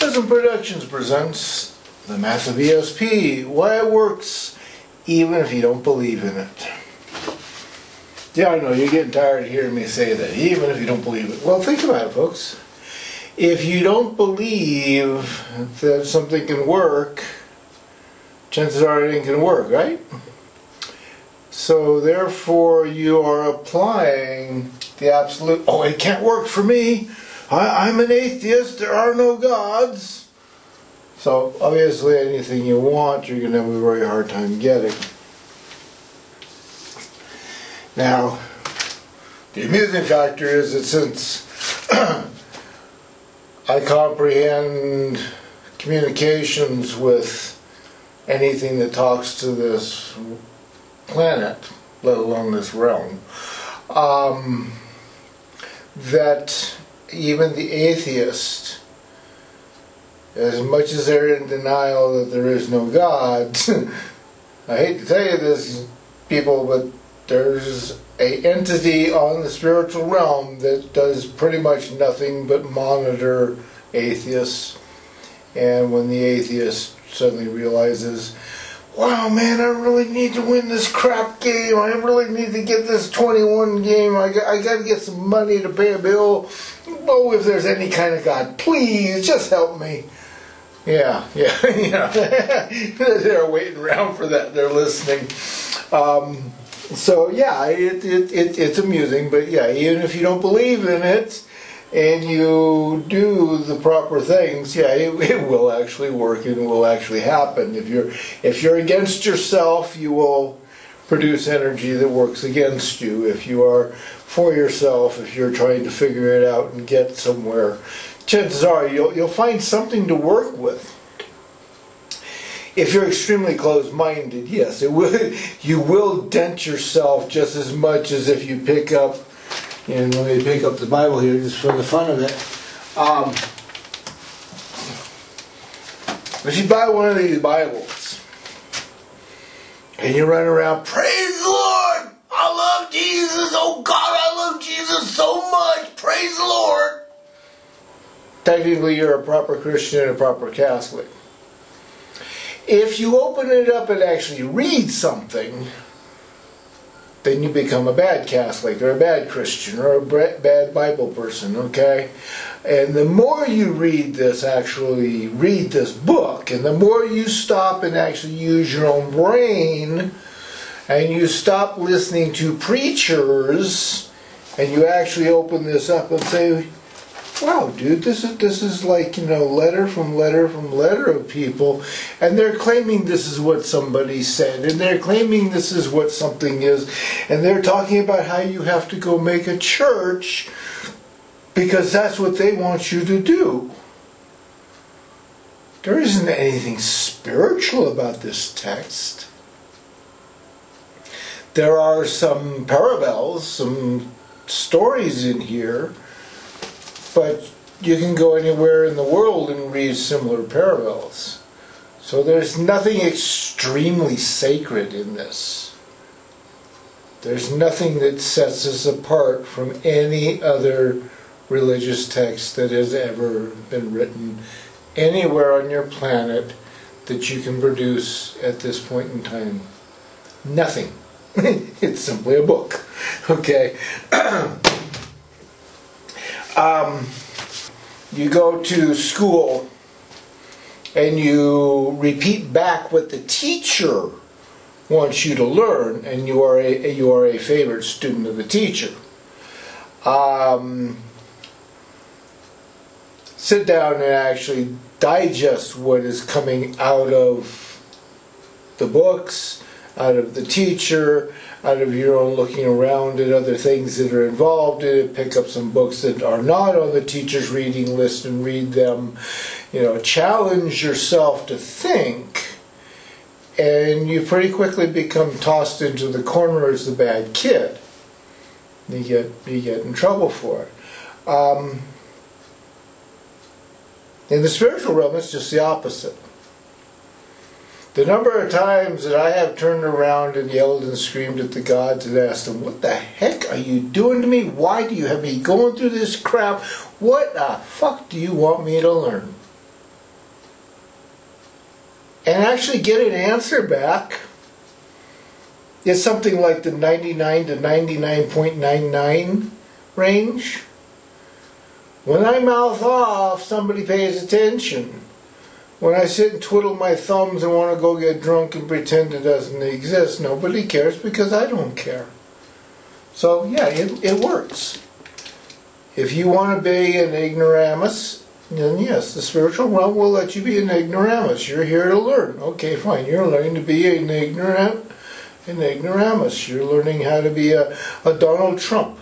Wisdom Productions presents the math of ESP, why it works even if you don't believe in it. Yeah, I know, you're getting tired of hearing me say that, even if you don't believe it. Well, think about it, folks. If you don't believe that something can work, chances are it ain't going to work, right? So therefore you are applying the absolute, oh, it can't work for me. I'm an atheist, there are no gods. So obviously anything you want, you're going to have a very hard time getting. Now, the amusing factor is that since I comprehend communications with anything that talks to this planet, let alone this realm, that even the atheist, as much as they're in denial that there is no God, I hate to tell you this, people, but there's an entity on the spiritual realm that does pretty much nothing but monitor atheists. And when the atheist suddenly realizes, wow, man, I really need to win this crap game. I really need to get this 21 game. I got to get some money to pay a bill. Oh, if there's any kind of God, please, just help me. Yeah, they're waiting around for that. They're listening. So, yeah, it's amusing. But, yeah, even if you don't believe in it and you do the proper things, yeah, it will actually work and it will actually happen. If you're against yourself, you will produce energy that works against you. If you are for yourself, if you're trying to figure it out and get somewhere, chances are you'll find something to work with. If you're extremely closed-minded, yes, you will dent yourself just as much as if you pick up, and let me pick up the Bible here just for the fun of it. If you buy one of these Bibles and you run around, praise the Lord, I love Jesus, oh God, I love Jesus so much, praise the Lord. Technically you're a proper Christian and a proper Catholic. If you open it up and actually read something, then you become a bad Catholic or a bad Christian or a bad Bible person, okay? And the more you read this, actually read this book, and the more you stop and actually use your own brain, and you stop listening to preachers, and you actually open this up and say, wow, dude, this is like, letter from letter from letter of people, and they're claiming this is what somebody said, and they're claiming this is what something is, and they're talking about how you have to go make a church because that's what they want you to do. There isn't anything spiritual about this text. There are some parallels, some stories in here, but you can go anywhere in the world and read similar parallels. So there's nothing extremely sacred in this. There's nothing that sets us apart from any other religious text that has ever been written anywhere on your planet that you can produce at this point in time. Nothing. It's simply a book. Okay? You go to school and you repeat back what the teacher wants you to learn, and you are a favorite student of the teacher. Sit down and actually digest what is coming out of the books, out of the teacher, out of your own looking around at other things that are involved in it. Pick up some books that are not on the teacher's reading list and read them. Challenge yourself to think, and you pretty quickly become tossed into the corner as the bad kid. You get in trouble for it. In the spiritual realm, it's just the opposite. The number of times that I have turned around and yelled and screamed at the gods and asked them, what the heck are you doing to me? Why do you have me going through this crap? What the fuck do you want me to learn? and actually get an answer back is something like the 99 to 99.99 range. When I mouth off, somebody pays attention. When I sit and twiddle my thumbs and want to go get drunk and pretend it doesn't exist, nobody cares because I don't care. So yeah, it works. If you want to be an ignoramus, then yes, the spiritual realm will let you be an ignoramus. You're here to learn. Okay, fine. You're learning to be an ignoramus. You're learning how to be a Donald Trump.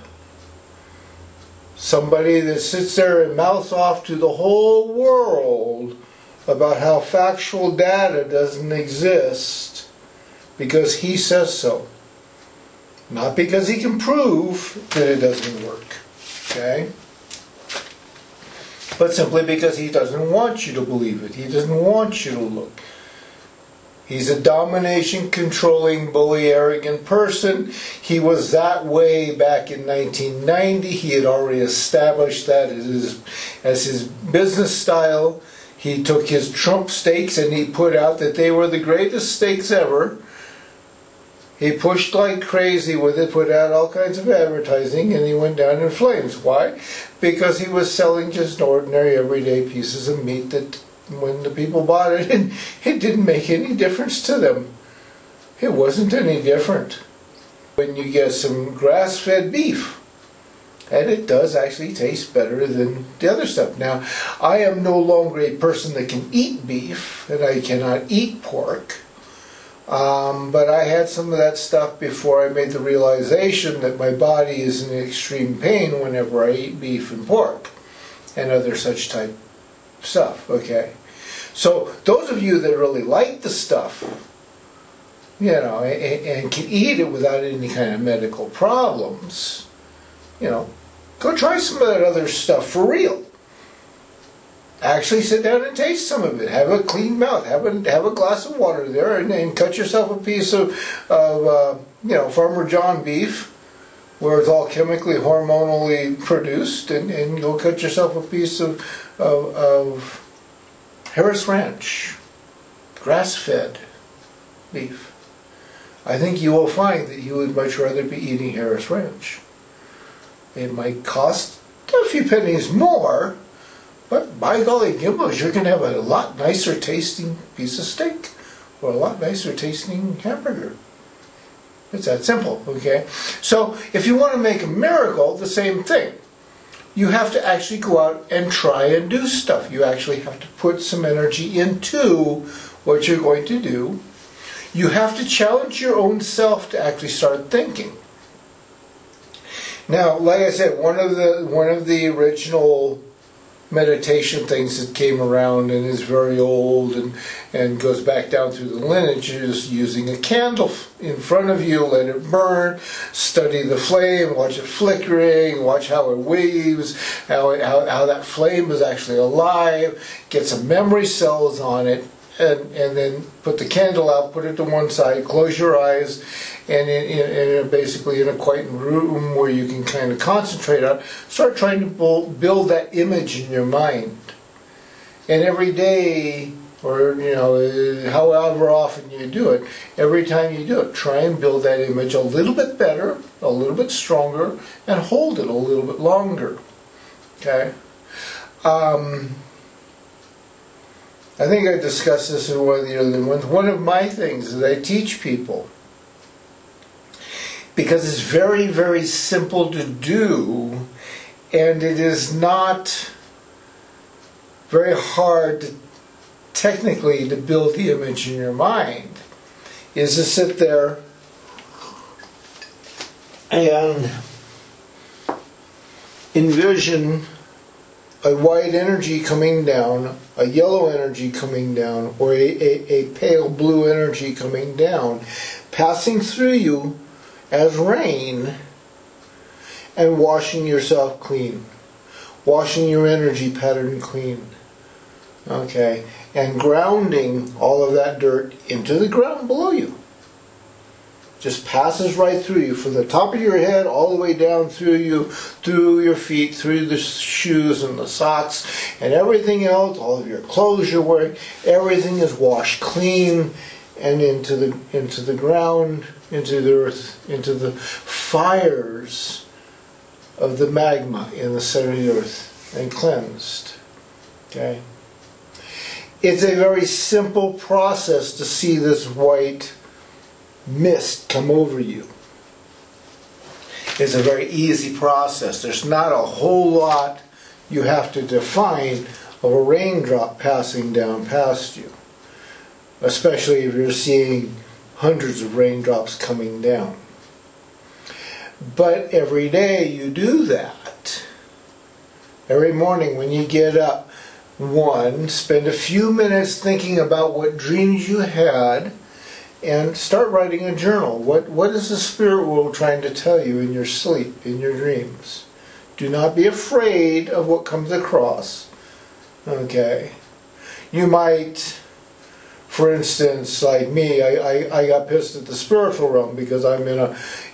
Somebody that sits there and mouths off to the whole world about how factual data doesn't exist because he says so. Not because he can prove that it doesn't work. Okay? But simply because he doesn't want you to believe it. He doesn't want you to look. He's a domination, controlling, bully, arrogant person. He was that way back in 1990. He had already established that as his business style. He took his Trump steaks and he put out that they were the greatest steaks ever. He pushed like crazy with it, put out all kinds of advertising, and he went down in flames. Why? Because he was selling just ordinary, everyday pieces of meat that when the people bought it, it didn't make any difference to them. It wasn't any different. When you get some grass-fed beef, and it does actually taste better than the other stuff. Now, I am no longer a person that can eat beef, and I cannot eat pork. But I had some of that stuff before I made the realization that my body is in extreme pain whenever I eat beef and pork and other such type stuff. Okay, so those of you that really like the stuff, you know, and can eat it without any kind of medical problems, you know, go try some of that other stuff for real. Actually sit down and taste some of it. Have a clean mouth. Have a glass of water there, and cut yourself a piece of you know, Farmer John beef, where it's all chemically, hormonally produced, and go cut yourself a piece of Harris Ranch, grass-fed beef. I think you will find that you would much rather be eating Harris Ranch. It might cost a few pennies more, but by golly gimbles, you're going to have a lot nicer tasting piece of steak or a lot nicer tasting hamburger. It's that simple, okay? So if you want to make a miracle, the same thing. You have to actually go out and try and do stuff. You actually have to put some energy into what you're going to do. You have to challenge your own self to actually start thinking. Now, like I said, one of the original meditation things that came around and is very old and goes back down through the lineage is using a candle in front of you, let it burn, study the flame, watch it flickering, watch how it waves, how that flame is actually alive, get some memory cells on it, and then put the candle out, put it to one side, close your eyes, and basically in a quiet room where you can kind of concentrate on, start trying to build that image in your mind. And every day, or you know, however often you do it, every time you do it, try and build that image a little bit better, a little bit stronger, and hold it a little bit longer. Okay? I think I discussed this in one of the other ones. One of my things that I teach people, because it's very, very simple to do, and it is not very hard technically to build the image in your mind, is to sit there and envision a white energy coming down, a yellow energy coming down, or a pale blue energy coming down, passing through you as rain and washing yourself clean, washing your energy pattern clean, okay, and grounding all of that dirt into the ground below you. just passes right through you, from the top of your head all the way down through you, through your feet, through the shoes and the socks and everything else, all of your clothes you're wearing, everything is washed clean and into the ground, into the earth, into the fires of the magma in the center of the earth, and cleansed. Okay? It's a very simple process to see this white mist come over you. It's a very easy process. There's not a whole lot you have to define of a raindrop passing down past you, especially if you're seeing hundreds of raindrops coming down. But every day you do that. Every morning when you get up, spend a few minutes thinking about what dreams you had, and start writing a journal. What is the spirit world trying to tell you in your sleep, in your dreams? Do not be afraid of what comes across. Okay? You might, for instance, like me, I got pissed at the spiritual realm because I'm in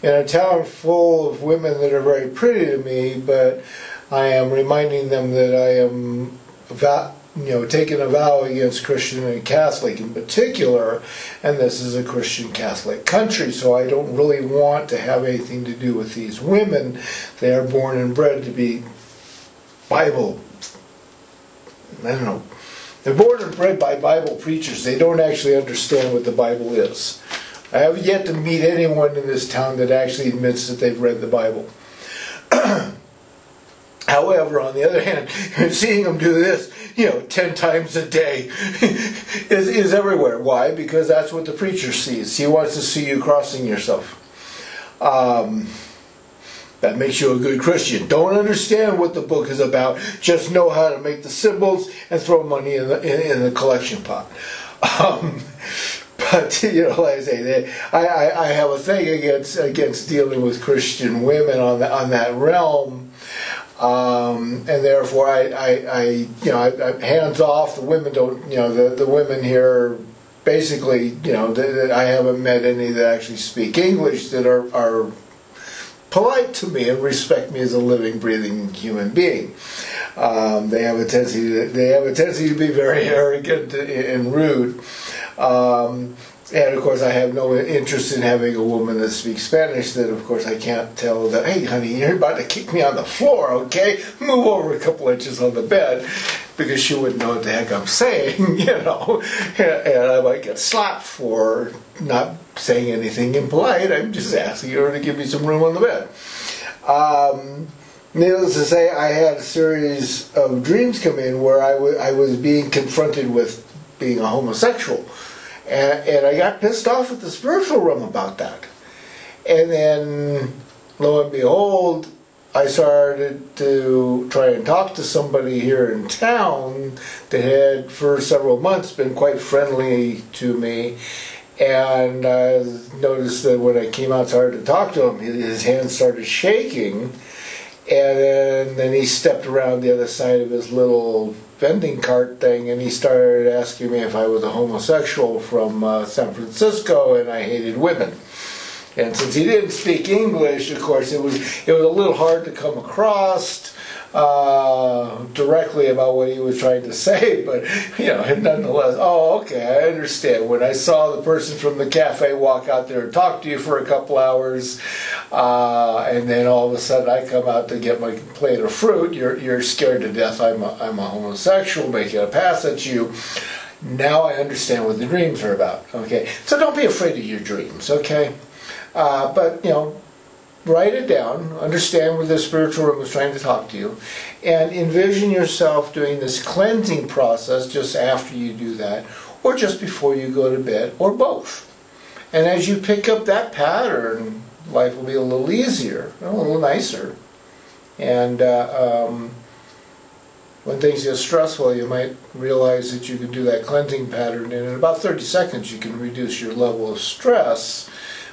a town full of women that are very pretty to me, but I am reminding them that I am taking a vow against Christian and Catholic in particular, and this is a Christian Catholic country, so I don't really want to have anything to do with these women. They are born and bred to be Bible, they're born and bred by Bible preachers. They don't actually understand what the Bible is. I have yet to meet anyone in this town that actually admits that they've read the Bible. However, on the other hand, seeing them do this, 10 times a day is everywhere. Why? Because that's what the preacher sees. He wants to see you crossing yourself. That makes you a good Christian. Don't understand what the book is about. Just know how to make the symbols and throw money in the collection pot. But like I say, I have a thing against dealing with Christian women on that realm. And therefore, I hands off. The women don't, the women here, basically, I haven't met any that actually speak English that are polite to me and respect me as a living, breathing human being. They have a tendency to be very arrogant and rude. And of course, I have no interest in having a woman that speaks Spanish that, of course, I can't tell that, hey, honey, you're about to kick me on the floor, okay? Move over a couple inches on the bed, because she wouldn't know what the heck I'm saying, and I might get slapped for not saying anything impolite. I'm just asking her to give me some room on the bed. Needless to say, I had a series of dreams come in where I was being confronted with being a homosexual. And I got pissed off at the spiritual realm about that. And then, lo and behold, I started to try and talk to somebody here in town that had, for several months, been quite friendly to me. And I noticed that when I came out to talk to him, his hands started shaking. And then he stepped around the other side of his little vending cart thing, and he started asking me if I was a homosexual from San Francisco and I hated women. And since he didn't speak English, of course, it was a little hard to come across directly about what he was trying to say, but nonetheless, okay, I understand. When I saw the person from the cafe walk out there and talk to you for a couple hours, and then all of a sudden I come out to get my plate of fruit, you're scared to death. I'm a homosexual, making a pass at you. Now I understand what the dreams are about. Okay, so don't be afraid of your dreams. Okay, but write it down, understand where the spiritual realm is trying to talk to you, and envision yourself doing this cleansing process just after you do that, or just before you go to bed, or both. And as you pick up that pattern, life will be a little easier, a little nicer. And when things get stressful, you might realize that you can do that cleansing pattern, and in about 30 seconds you can reduce your level of stress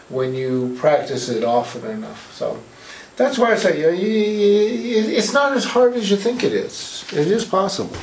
when you practice it often enough. So that's why I say it's not as hard as you think it is. It is possible.